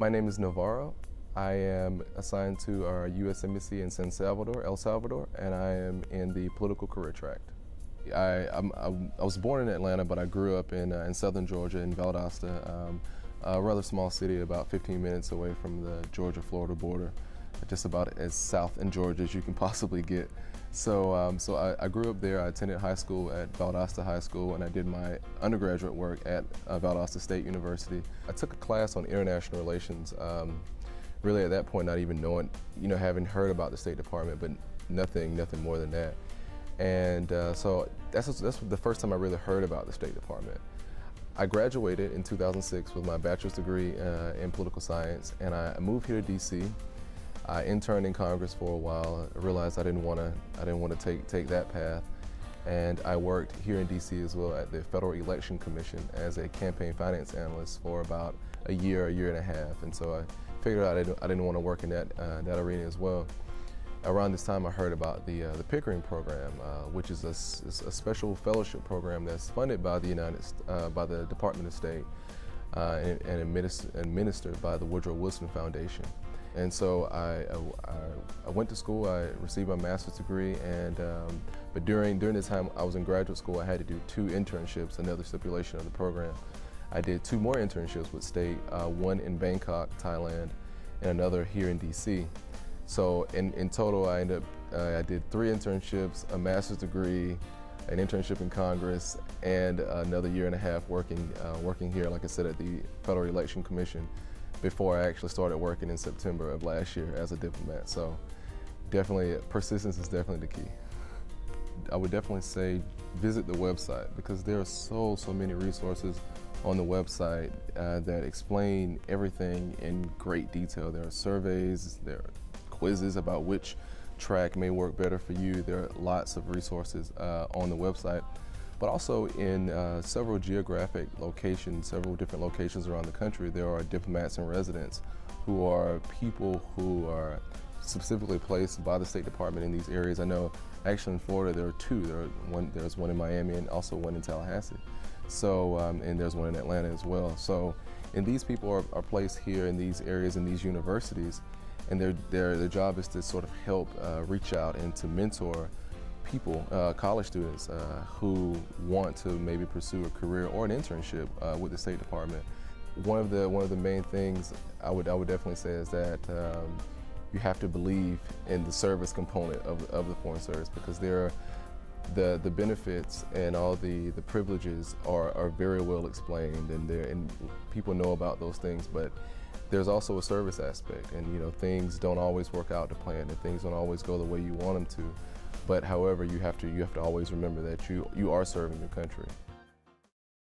My name is Navarro. I am assigned to our U.S. Embassy in San Salvador, El Salvador, and I am in the political career track. I was born in Atlanta, but I grew up in southern Georgia, in Valdosta, a rather small city about 15 minutes away from the Georgia-Florida border, just about as south in Georgia as you can possibly get. So I grew up there. I attended high school at Valdosta High School, and I did my undergraduate work at Valdosta State University. I took a class on international relations. Really, at that point, not even knowing, having heard about the State Department, but nothing more than that. And so that's the first time I really heard about the State Department. I graduated in 2006 with my bachelor's degree in political science, and I moved here to D.C. I interned in Congress for a while. I realized I didn't want to take that path, and I worked here in D.C. as well at the Federal Election Commission as a campaign finance analyst for about a year and a half. And so I figured out I didn't want to work in that arena as well. Around this time, I heard about the Pickering program, which is a special fellowship program that's funded by by the Department of State and administered by the Woodrow Wilson Foundation. And so I went to school. I received my master's degree, and but during the time I was in graduate school, I had to do 2 internships, another stipulation of the program. I did 2 more internships with state, one in Bangkok, Thailand, and another here in DC. So in total, I did 3 internships, a master's degree, an internship in Congress, and another year and a half working here, like I said, at the Federal Election Commission, before I actually started working in September of last year as a diplomat. So definitely, persistence is definitely the key. I would definitely say visit the website, because there are so many resources on the website that explain everything in great detail. There are surveys, there are quizzes about which track may work better for you. There are lots of resources on the website, but also in several geographic locations, several different locations around the country, there are diplomats and residents who are people who are specifically placed by the State Department in these areas. I know actually in Florida there are 2. There's one in Miami and also one in Tallahassee. So, and there's one in Atlanta as well. So, and these people are placed here in these areas, in these universities, and their job is to sort of help reach out and to mentor people, college students who want to maybe pursue a career or an internship with the State Department. One of the main things I would definitely say is that you have to believe in the service component of the Foreign Service, because the benefits and all the privileges are very well explained, and people know about those things, but there's also a service aspect, and things don't always work out to plan, and things don't always go the way you want them to. But however, you have to always remember that you are serving your country.